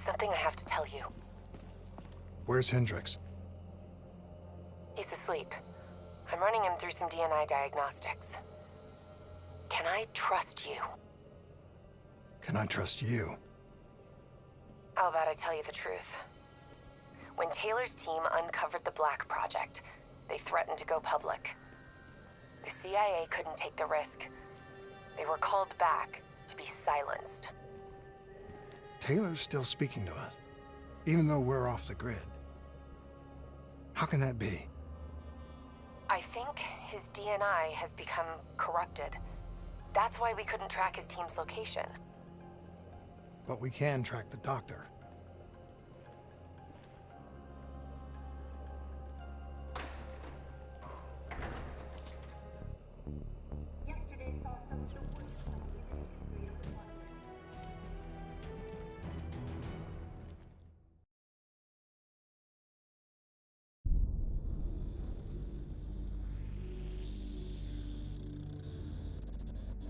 something I have to tell you. Where's Hendricks? He's asleep. I'm running him through some DNI diagnostics. Can I trust you? Can I trust you? How about I tell you the truth? When Taylor's team uncovered the Black Project, they threatened to go public. The CIA couldn't take the risk. They were called back to be silenced. Taylor's still speaking to us, even though we're off the grid. How can that be? I think his DNI has become corrupted. That's why we couldn't track his team's location. But we can track the doctor.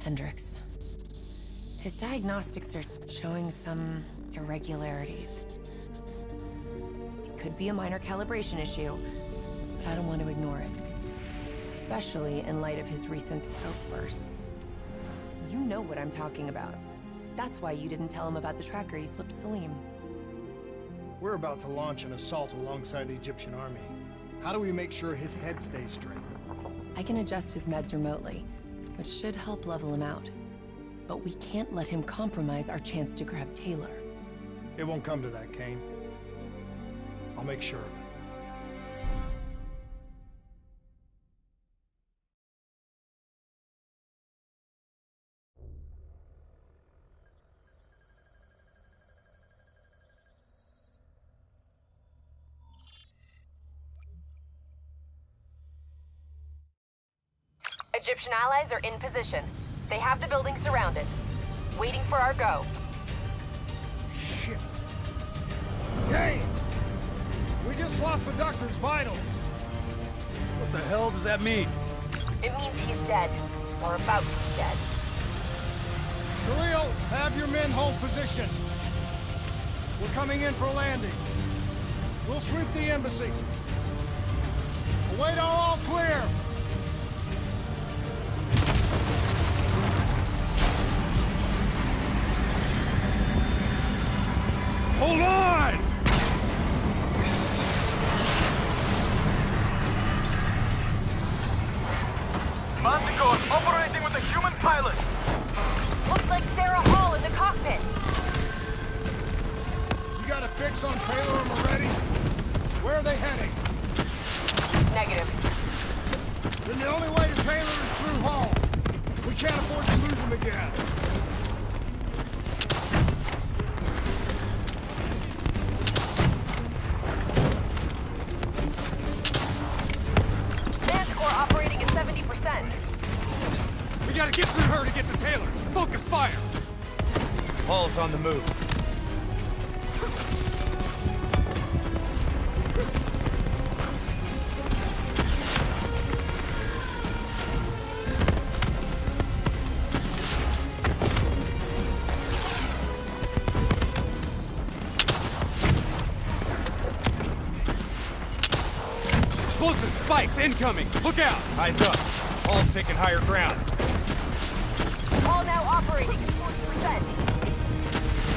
Hendricks. His diagnostics are showing some irregularities. It could be a minor calibration issue, but I don't want to ignore it. Especially in light of his recent outbursts. You know what I'm talking about. That's why you didn't tell him about the tracker he slipped Salim. We're about to launch an assault alongside the Egyptian army. How do we make sure his head stays straight? I can adjust his meds remotely, which should help level him out. But we can't let him compromise our chance to grab Taylor. It won't come to that, Kane. I'll make sure of it. Egyptian allies are in position. They have the building surrounded, waiting for our go. Shit. Kane! We just lost the doctor's vitals. What the hell does that mean? It means he's dead, or about to be dead. Khalil, have your men hold position. We're coming in for landing. We'll sweep the embassy. Await all clear. Hold on! Manticore operating with a human pilot. Looks like Sarah Hall in the cockpit. You got a fix on Taylor and Moretti? Where are they heading? Negative. Then the only way to Taylor is through Hall. We can't afford to lose him again. Manticore operating at 70%. We gotta get through her to get to Taylor. Focus fire! Hall's on the move. Explosive spikes incoming! Look out! Eyes up. Hall's taking higher ground. Hall now operating at 40%.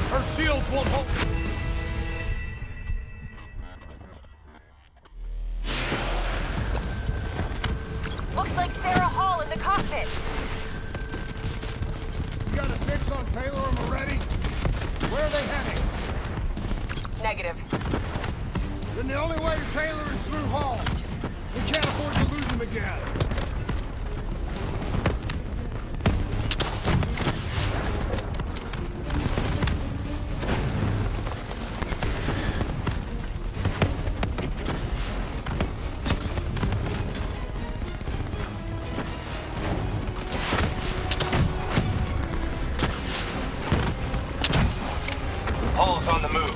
Her shields won't hold. Looks like Sarah Hall in the cockpit. You got a fix on Taylor and Moretti? Where are they heading? Negative. Then the only way to Taylor is through Hall. We can't afford to lose him again. Hall's on the move.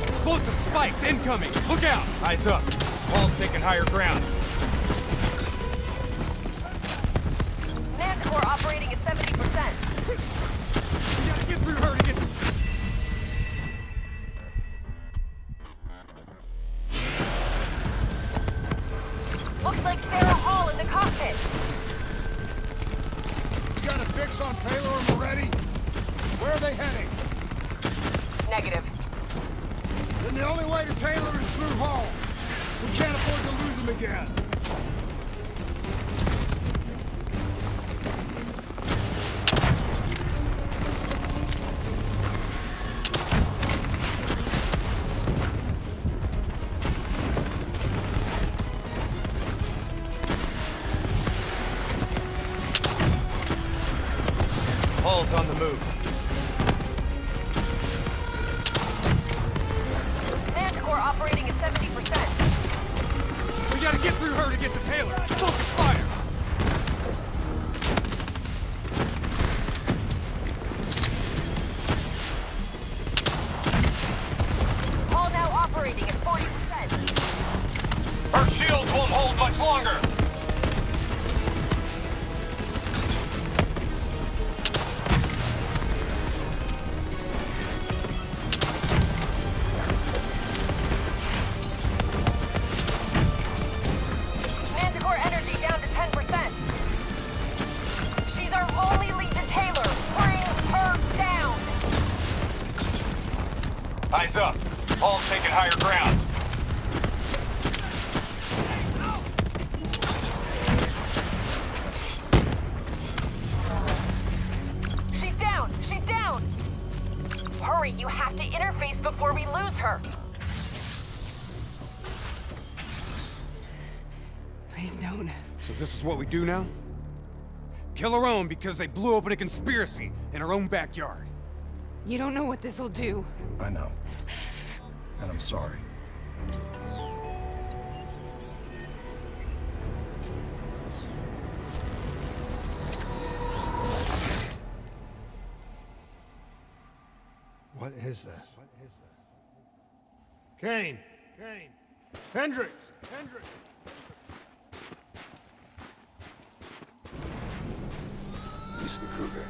Explosive spikes incoming! Look out! Eyes up. Hall's taking higher ground. Manticore operating at 70%. We gotta get through her to get to... Looks like Sarah Hall in the cockpit. You got a fix on Taylor and Moretti? Where are they heading? Negative. Then the only way to Taylor is through Hall. We can't afford to lose him again. Hall's on the move. Manticore operating at 70%. We gotta get through her to get to Taylor. Focus fire! Hall now operating at 40%. Her shields won't hold much longer. Manticore energy down to 10%. She's our only lead to Taylor. Bring her down. Eyes up. Hall's taking higher ground. She's down. She's down. Hurry, you have to interface before we lose her. Please don't. So this is what we do now? Kill our own because they blew open a conspiracy in our own backyard. You don't know what this'll do. I know. And I'm sorry. What is this? Kane! Hendricks! Mr. Kruger,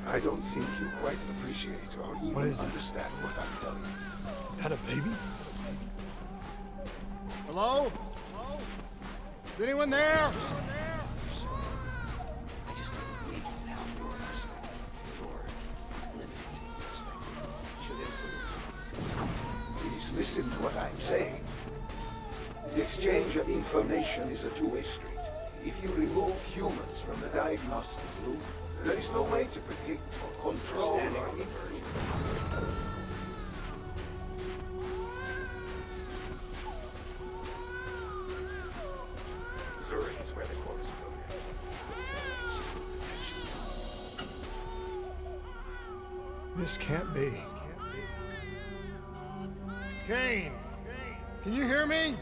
I don't think you quite appreciate or even What is that? understand what I'm telling you. Is that a baby? Hello? Is anyone there? I just need now yours. Your limited perspective should influence. Please listen to what I'm saying. The exchange of information is a two-way street. If you remove humans from the diagnostic loop, there is no way to predict or control or inversion. Zurich is where the core is located. This can't be. Kane! Can you hear me?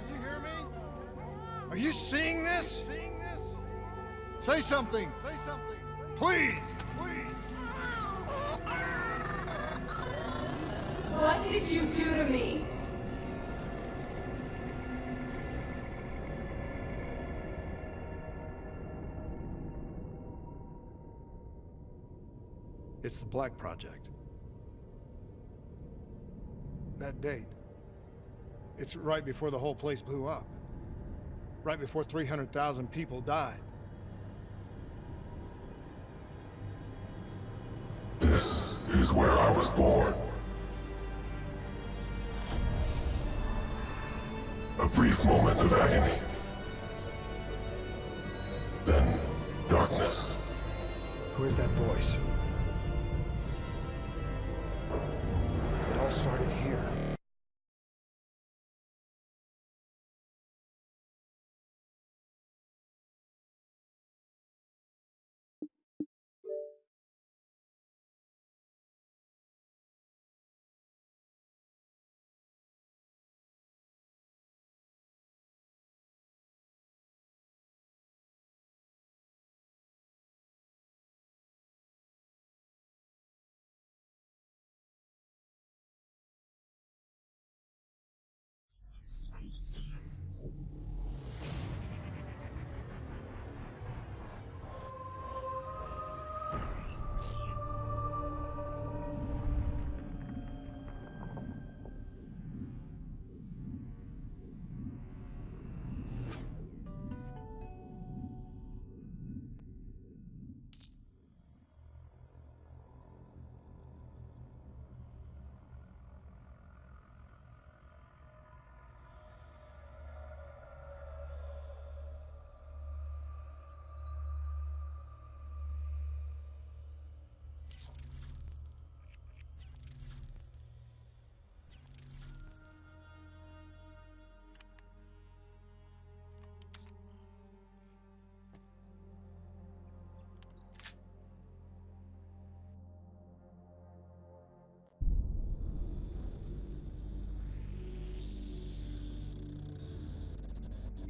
Are you seeing this? Say something! Please! What did you do to me? It's the Black Project. That date. It's right before the whole place blew up. Right before 300,000 people died. This is where I was born. A brief moment of agony. Then darkness. Who is that voice? It all started here.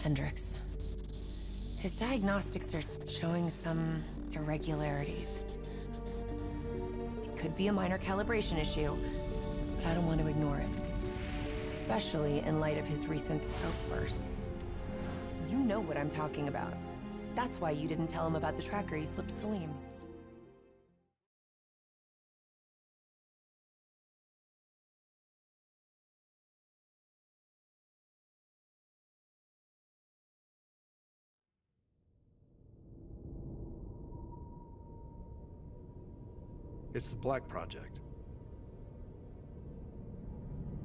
Hendricks. His diagnostics are showing some irregularities. It could be a minor calibration issue, but I don't want to ignore it. Especially in light of his recent outbursts. You know what I'm talking about. That's why you didn't tell him about the tracker he slipped Salim. It's the Black Project.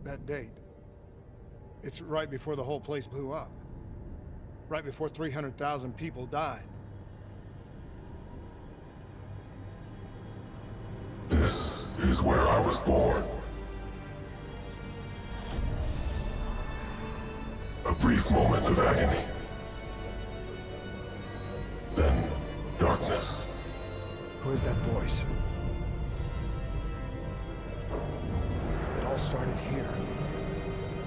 That date. It's right before the whole place blew up. Right before 300,000 people died. This is where I was born. A brief moment of agony. Then darkness. Who is that voice? It all started here.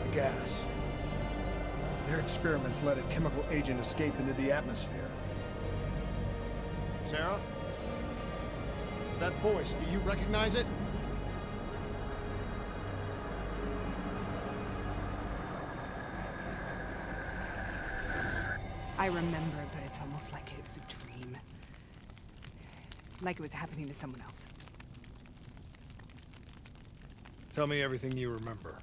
The gas. Their experiments let a chemical agent escape into the atmosphere. Sarah? That voice, do you recognize it? I remember, but it's almost like it was a dream. Like it was happening to someone else. Tell me everything you remember.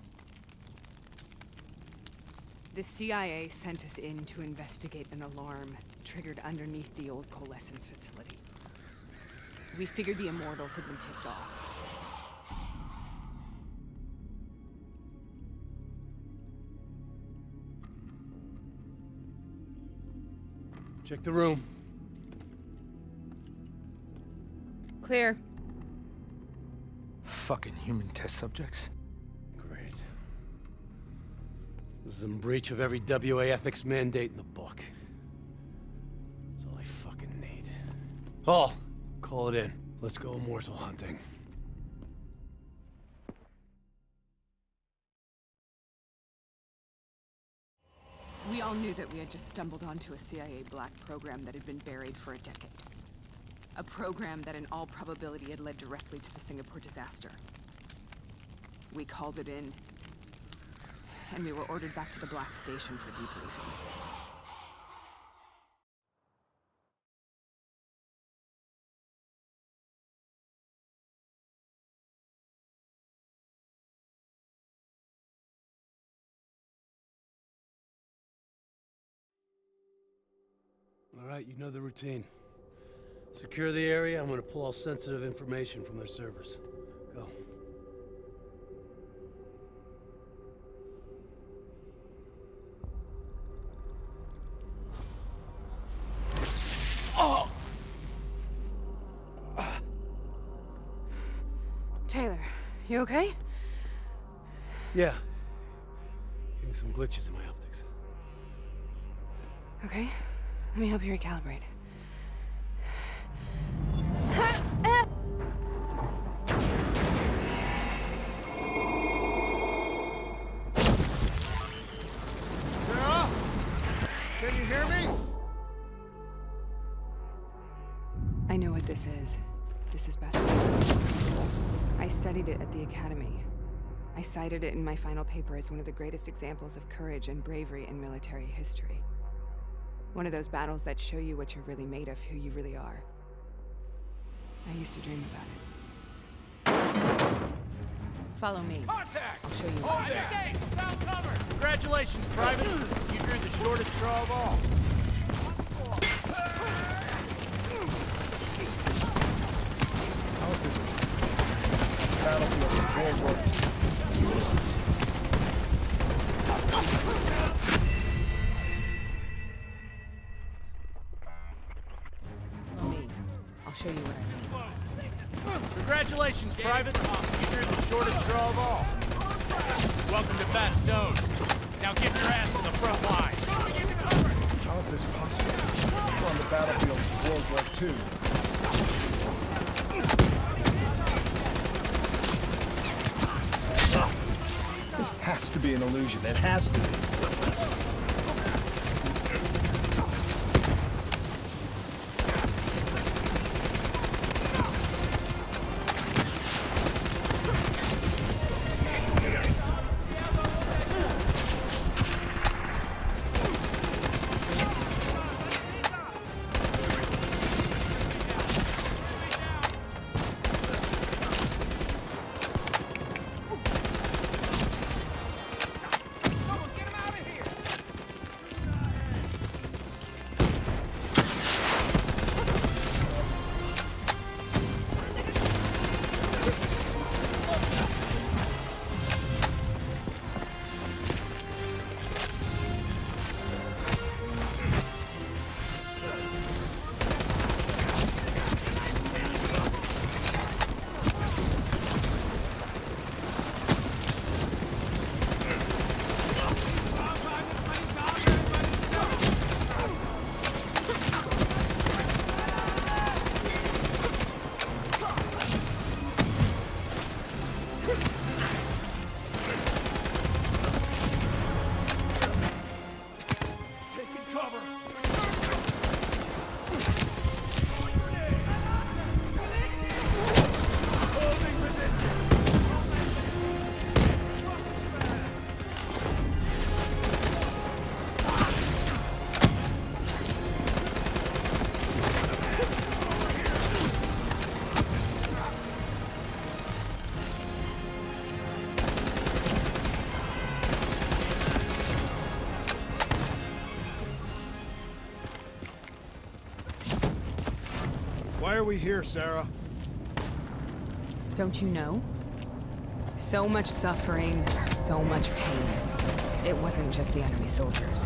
The CIA sent us in to investigate an alarm triggered underneath the old coalescence facility. We figured the Immortals had been tipped off. Check the room. Clear. Fucking human test subjects. Great. This is in breach of every WA ethics mandate in the book. That's all I fucking need. Oh, call it in. Let's go immortal hunting. We all knew that we had just stumbled onto a CIA black program that had been buried for a decade. A program that in all probability had led directly to the Singapore disaster. We called it in, and we were ordered back to the Black Station for debriefing. All right, you know the routine. Secure the area. I'm gonna pull all sensitive information from their servers. Go. Taylor, you okay? Yeah. Getting some glitches in my optics. Okay, let me help you recalibrate. Sarah? Can you hear me? I know what this is. This is Beth. I studied it at the Academy. I cited it in my final paper as one of the greatest examples of courage and bravery in military history. One of those battles that show you what you're really made of, who you really are. I used to dream about it. Follow me. Contact! I'll show you. Hold there! Found cover! Congratulations, Private! You drew the shortest straw of all. How is this possible? Battlefield of World War II. Follow me. I'll show you what I mean. Congratulations, Private! You drew the shortest straw of all. Welcome to Bastogne. Now get your ass to the front line. How is this possible? We're on the battlefield of World War II. This has to be an illusion. It has to be. are we here, Sarah? Don't you know? So much suffering, so much pain. It wasn't just the enemy soldiers.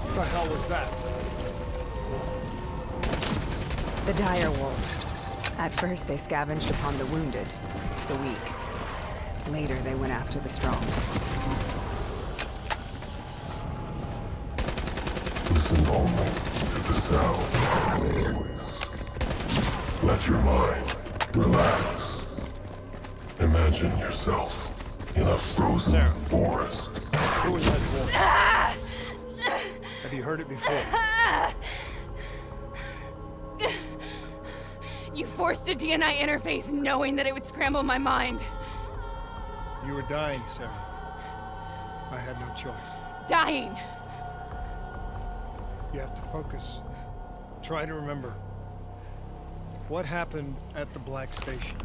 What the hell was that? The dire wolves. At first, they scavenged upon the wounded, the weak. Later, they went after the strong. Listen only to the sound of my voice. Let your mind relax. Imagine yourself in a frozen Sarah. forest. Who was that voice? Have you heard it before? You forced a DNI interface knowing that it would scramble my mind. You were dying, Sarah. I had no choice. Dying! You have to focus. Try to remember. What happened at the Black Station?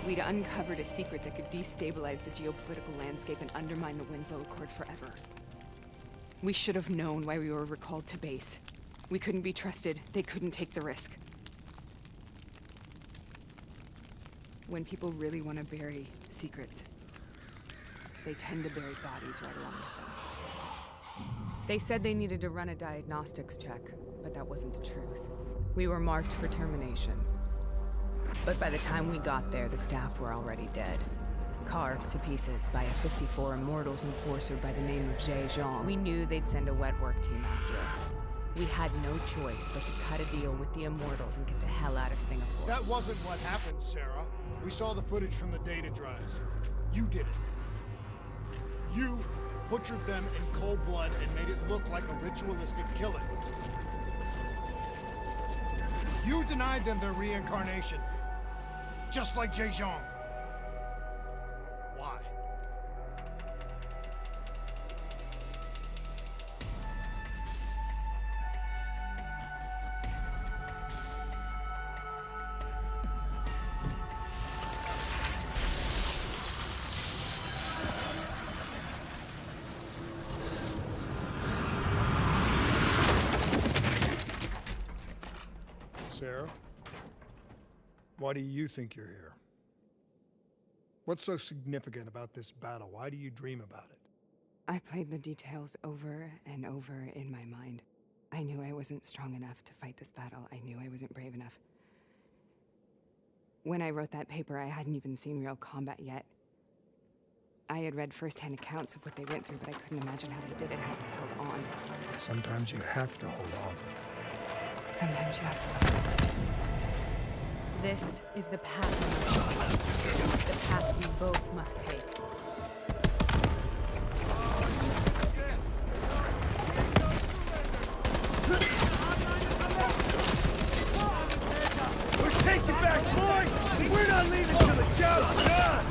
We'd uncovered a secret that could destabilize the geopolitical landscape and undermine the Winslow Accord forever. We should have known why we were recalled to base. We couldn't be trusted. They couldn't take the risk. When people really want to bury secrets, they tend to bury bodies right along with them. They said they needed to run a diagnostics check, but that wasn't the truth. We were marked for termination. But by the time we got there, the staff were already dead. Carved to pieces by a 54 Immortals enforcer by the name of Jay Jean. We knew they'd send a wet work team after us. We had no choice but to cut a deal with the Immortals and get the hell out of Singapore. That wasn't what happened, Sarah. We saw the footage from the data drives. You did it. You butchered them in cold blood and made it look like a ritualistic killing. You denied them their reincarnation. Just like Jay Jean. Why? Sarah? Why do you think you're here? What's so significant about this battle? Why do you dream about it? I played the details over and over in my mind. I knew I wasn't strong enough to fight this battle. I knew I wasn't brave enough. When I wrote that paper, I hadn't even seen real combat yet. I had read first-hand accounts of what they went through, but I couldn't imagine how they did it, how they held on. Sometimes you have to hold on. Sometimes you have to. This is the path we must take. The path we both must take. We're taking back point! We're not leaving till the job's done!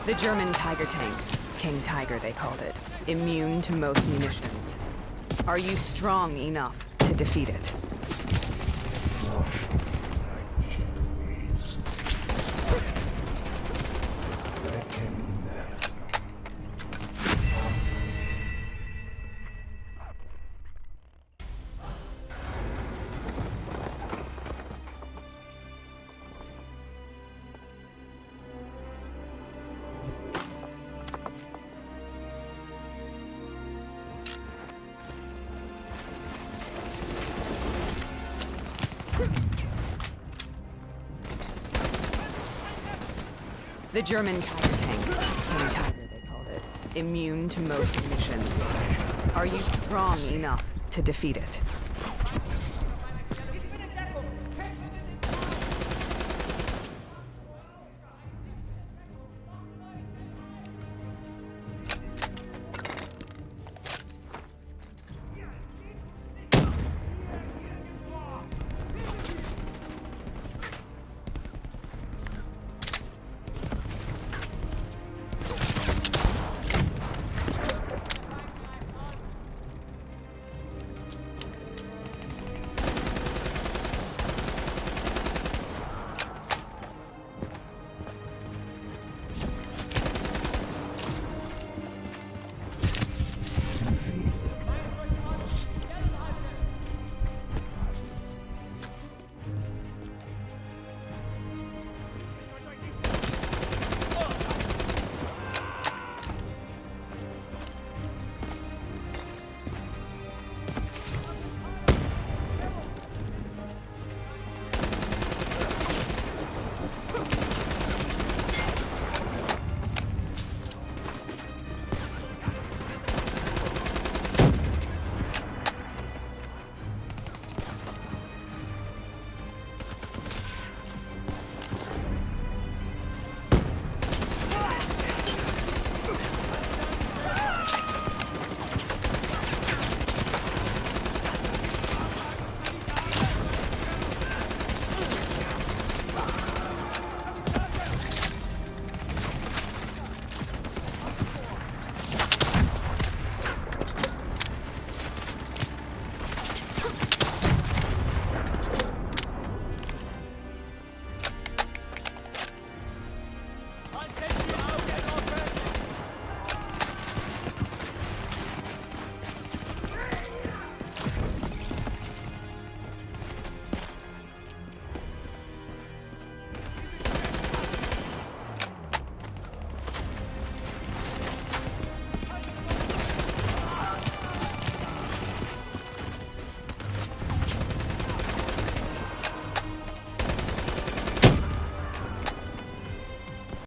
The German Tiger tank. King Tiger, they called it. Immune to most munitions. Are you strong enough to defeat it? The German Tiger tank. King Tiger, they called it. Immune to most munitions. Are you strong enough to defeat it?